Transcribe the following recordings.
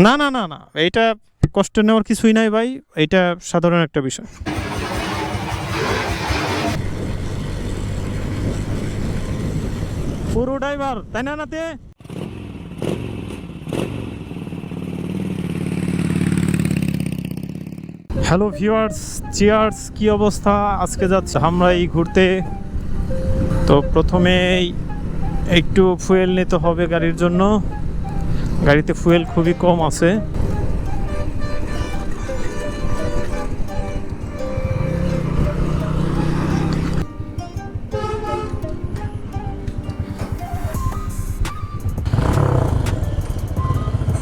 না না না না, এইটা কষ্ট নেওয়ার কিছুই নাই ভাই, এটা সাধারণ একটা বিষয়। পুরো ড্রাইভার তাই না নাতে? হ্যালো ভিউয়ার্স, চিয়ার্স, কি অবস্থা? আজকে যাচ্ছে আমরা এই ঘুরতে। তো প্রথমেই একটু ফুয়েল নিতে হবে গাড়ির জন্য। গাড়িতে ফুয়েল খুবই কম আছে।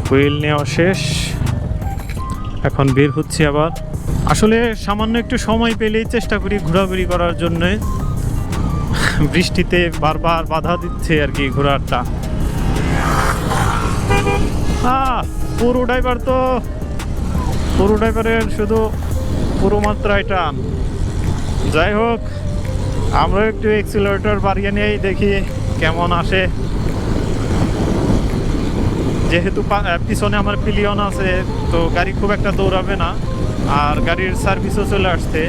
ফুয়েল নেওয়া শেষ, এখন বের হচ্ছে আবার। আসলে সামান্য একটু সময় পেলেই চেষ্টা করি ঘোরাঘুরি করার জন্য। বৃষ্টিতে বারবার বাধা দিচ্ছে আর কি ঘোরাটা। পুরো ড্রাইভারের শুধু পুরো মাত্রায় টান। যাই হোক, আমরা একটু এক্সিলারেটর বাড়িয়ে নিয়েই দেখি কেমন আসে। যেহেতু পিছনে আমার পিলিয়ন আছে, তো গাড়ি খুব একটা দৌড়াবে না। আর গাড়ির সার্ভিসও চলে আসছে।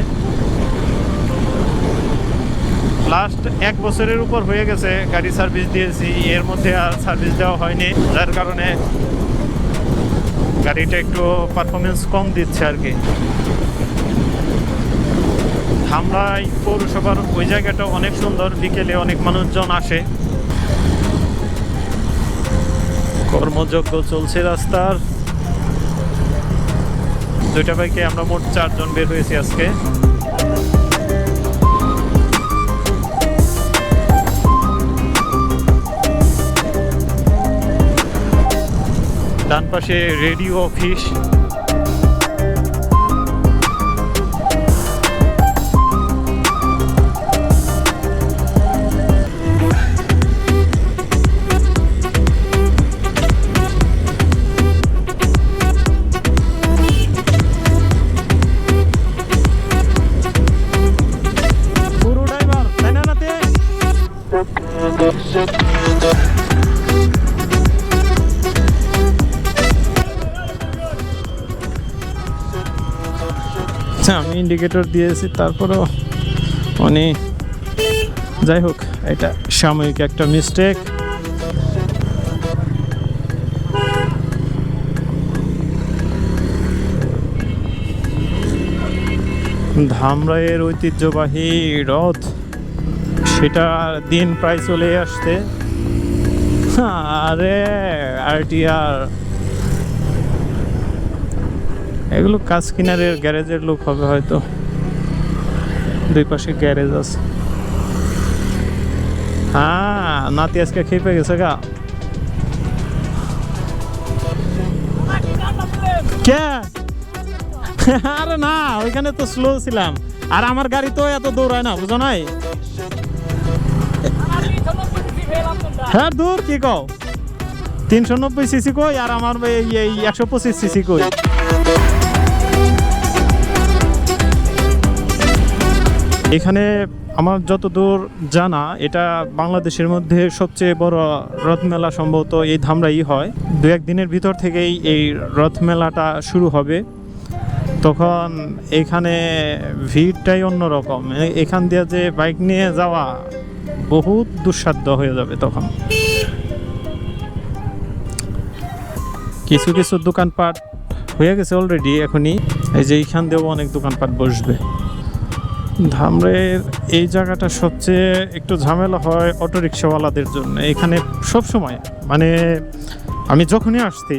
লাস্ট 1 বছরের উপর হয়ে গেছে গাড়ি সার্ভিস দিয়েছি, এর মধ্যে আর সার্ভিস দেওয়া হয়নি, যার কারণে গাড়িটা একটু পারফরমেন্স কম দিচ্ছে আর কি। ধামরাই পৌরসভার ওই জায়গাটা অনেক সুন্দর, বিকেলে অনেক মানুষজন আসে। কর্মযজ্ঞ চলছে রাস্তার। 2টা বাইকে আমরা মোট 4 জন বের হয়েছি আজকে। ডান পাশে রেডিও অফিস। পুরো ড্রাইভার তাই না নাতে? আমি ইন্ডিকেটর দিয়েছি, তারপরেও মানে যাই হোক, এটা সাময়িক একটা মিস্টেক। ধামরাইয়ের ঐতিহ্যবাহী রথ, সেটা দিন প্রায় চলে আসছে। আরে আরটিআর, এগুলো কাজ কিনারের গ্যারেজের লোক হবে হয়তো। 2 পাশে গ্যারেজ আছে। নাতি আজকে খেপে গেছে গা। কে? আরে না, ওইখানে তো স্লো ছিলাম। আর আমার গাড়ি তো এত দৌড়ায় না, বুঝো নাই? হ্যাঁ দূর কি কও, 390 সিসি কই আর আমার এই 125 সিসি কই। এখানে আমার যতদূর জানা, এটা বাংলাদেশের মধ্যে সবচেয়ে বড় রথ মেলা সম্ভবত এই ধামরাই হয়। 2-1 দিনের ভিতর থেকেই এই রথ মেলাটা শুরু হবে। তখন এখানে ভিড়টাই অন্যরকম। এখান দিয়ে যে বাইক নিয়ে যাওয়া বহুত দুঃসাধ্য হয়ে যাবে তখন। কিছু কিছু দোকানপাট হয়ে গেছে অলরেডি এখনই। এই যে এইখান দিয়েও অনেক দোকানপাট বসবে। ধামরাইয়ের এই জায়গাটা সবচেয়ে একটু ঝামেলা হয় অটোরিকশাওয়ালাদের জন্য। এখানে সব সময় মানে আমি যখনই আসছি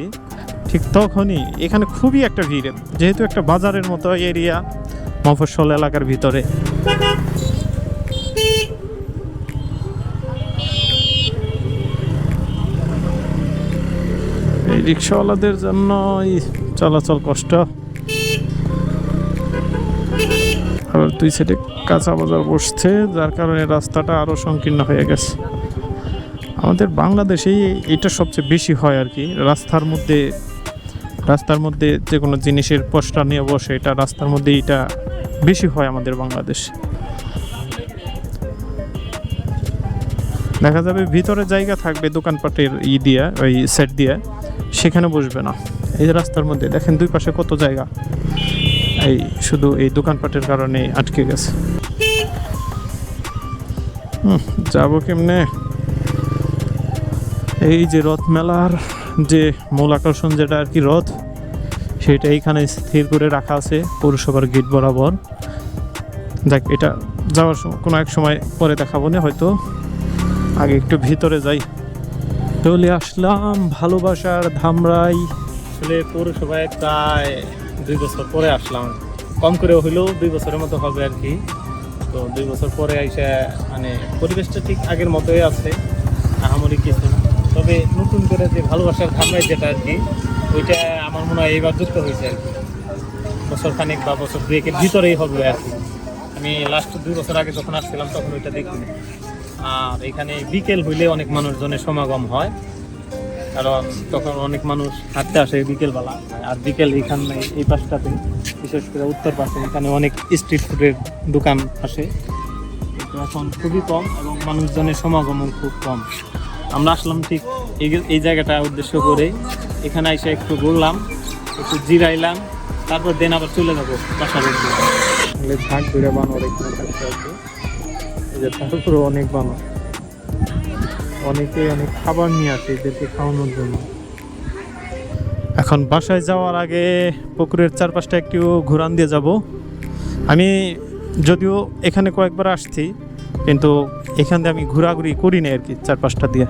ঠিক তখনই এখানে খুবই একটা ভিড়, যেহেতু একটা বাজারের মতো এরিয়া মফস্বল এলাকার ভিতরে। এই রিক্সাওয়ালাদের জন্য চলাচল কষ্ট। আবার 2 সাইডে কাঁচা বাজার বসছে, যার কারণে রাস্তাটা আরো সংকীর্ণ হয়ে গেছে। আমাদের বাংলাদেশেই এটা সবচেয়ে বেশি হয় আর কি। রাস্তার মধ্যে যে কোনো জিনিসের পোস্টার নিয়ে বসে, এটা রাস্তার মধ্যে এটা বেশি হয় আমাদের বাংলাদেশে। দেখা যাবে ভিতরে জায়গা থাকবে দোকানপাটের দিয়া, ওই সেট দিয়ে, সেখানে বসবে না। এই যে রাস্তার মধ্যে দেখেন দুই পাশে কত জায়গা, এই শুধু এই দোকানপাটের কারণে আটকে গেছে। যাবো কেমনে? এই যে রথ মেলার যে মূল আকর্ষণ যেটা আর কি রথ, সেটা এইখানে স্থির করে রাখা আছে পৌরসভার গেট বরাবর। দেখ এটা যাওয়ার সময় কোনো এক সময় পরে দেখাবো না, হয়তো আগে একটু ভিতরে যাই। চলে আসলাম ভালোবাসার ধামরাই। আসলে পৌরসভায় প্রায় 2 বছর পরে আসলাম, কম করে হইলেও 2 বছরের মতো হবে আর কি। তো 2 বছর পরে এসে মানে পরিবেশটা ঠিক আগের মতোই আছে, আহামরি কিছু না। তবে নতুন করে যে ভালোবাসার ধামরাই যেটা আর কি, ওইটা আমার মনে হয় এইবার যুক্ত হয়েছে আর কি। বছর খানিক বা বছর ব্রেকের ভিতরেই হবে আর কি। আমি লাস্ট 2 বছর আগে যখন আসছিলাম তখন ওইটা দেখিনি। আর এখানে বিকেল হইলে অনেক মানুষজনের সমাগম হয়, কারণ তখন অনেক মানুষ হাঁটতে আসে বিকেলবেলা। আর বিকেল এখানে এই পাশটাতে, বিশেষ করে উত্তর পাশে, এখানে অনেক স্ট্রিট ফুডের দোকান আসে। কিন্তু এখন খুবই কম এবং মানুষজনের সমাগমও খুব কম। আমরা আসলাম ঠিক এই জায়গাটা উদ্দেশ্য করে, এখানে এসে একটু ঘুরলাম, একটু জিরাইলাম, তারপর দেন আবার চলে যাবো বাসার উদ্দেশ্যে। ঝাঁক ধরে বানর এখানে থাকতে আছে, এই যে তারপরে অনেক বানর, অনেকে অনেক খাবার নিয়ে আসে এদেরকে খাওয়ানোর জন্য। এখন বাসায় যাওয়ার আগে পুকুরের চারপাশটা একটু ঘুরান দিয়ে যাব। আমি যদিও এখানে কয়েকবার আসছি, কিন্তু এখান দিয়ে আমি ঘোরাঘুরি করি না আর কি চারপাশটা দিয়ে।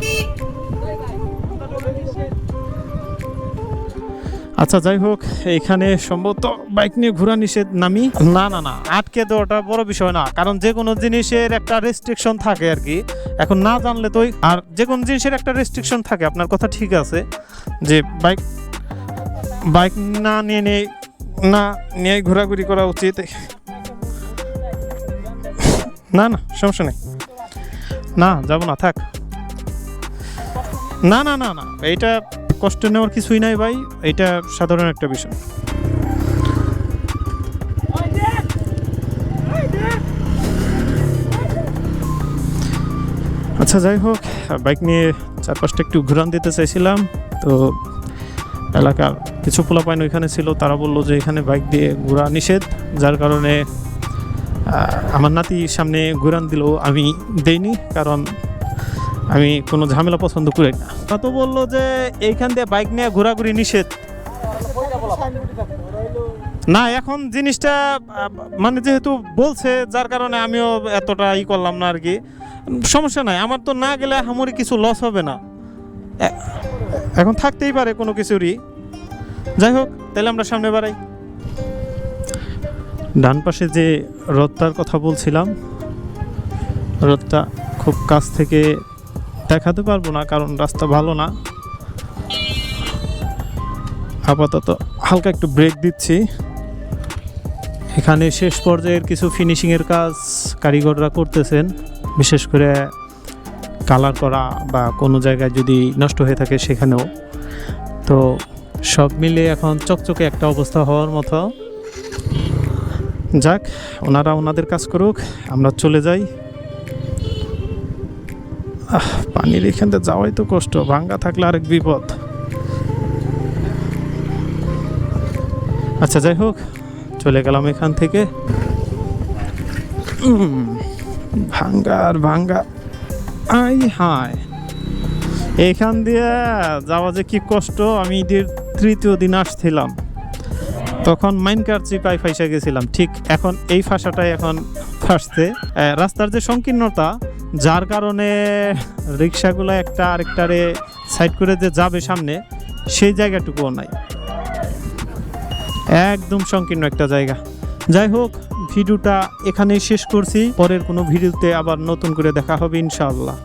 আচ্ছা যাই হোক, এখানে সম্ভবত বাইক নিয়ে ঘোরা নিষেধ নামি। না না না, আটকে দেওয়াটা বড় বিষয় না, কারণ যে কোনো জিনিসের একটা রেস্ট্রিকশন থাকে আর কি। এখন না জানলে তো, আর যে কোনো জিনিসের একটা রেস্ট্রিকশন থাকে, আপনার কথা ঠিক আছে যে বাইক না নিয়ে ঘোরাঘুরি করা উচিত। না না সমস্যা নেই, না যাব না, থাক। না না না না, এইটা কষ্ট নেওয়ার কিছুই নাই ভাই, এটা সাধারণ একটা বিষয়। আচ্ছা যাই হোক, বাইক নিয়ে চারপাশটা একটু ঘুরান দিতে চাইছিলাম। তো এলাকার কিছু পোলাপাইন ওইখানে ছিল, তারা বললো যে এখানে বাইক দিয়ে ঘোরা নিষেধ, যার কারণে আমার নাতি সামনে ঘুরান দিলেও আমি দেইনি, কারণ আমি কোনো ঝামেলা পছন্দ করি না। তা তো বললো যে এইখান দিয়ে বাইক নিয়ে ঘোরাঘুরি নিষেধ। না এখন জিনিসটা মানে যেহেতু বলছে, যার কারণে আমিও এতটা করলাম না আর কি। সমস্যা নাই, আমার তো না গেলে আমারই কিছু লস হবে না, এখন থাকতেই পারে কোনো কিছুরই। যাই হোক, তাহলে আমরা সামনে বাড়াই। ডান পাশে যে রথটার কথা বলছিলাম, রথটা খুব কাছ থেকে দেখাতে পারবো না, কারণ রাস্তা ভালো না। আপাতত হালকা একটু ব্রেক দিচ্ছি। এখানে শেষ পর্যায়ের কিছু ফিনিশিংয়ের কাজ কারিগররা করতেছেন, বিশেষ করে কালার করা বা কোনো জায়গায় যদি নষ্ট হয়ে থাকে সেখানেও। তো সব মিলে এখন চকচকে একটা অবস্থা হওয়ার মতো। যাক, ওনারা ওনাদের কাজ করুক, আমরা চলে যাই। পানির এখানটা যাওয়াই তো কষ্ট, ভাঙ্গা থাকলে আরেক বিপদ। আচ্ছা যাই হোক, চলে গেলাম এখান থেকে। ভাঙ্গা আই হায়, এখান দিয়ে যাওয়া যে কি কষ্ট। আমি ঈদের 3য় দিন আসছিলাম, তখন মাইনকার চিপায় ফাইসা গেছিলাম। ঠিক এখন এই ফাঁসাটাই এখন ফাঁসছে। রাস্তার যে সংকীর্ণতা, যার কারণে রিক্সাগুলো একটা আরেকটারে সাইড করে যে যাবে সামনে, সেই জায়গাটুকুও নাই, একদম সংকীর্ণ একটা জায়গা। যাই হোক, ভিডিওটা এখানেই শেষ করছি। পরের কোনো ভিডিওতে আবার নতুন করে দেখা হবে ইনশাআল্লাহ।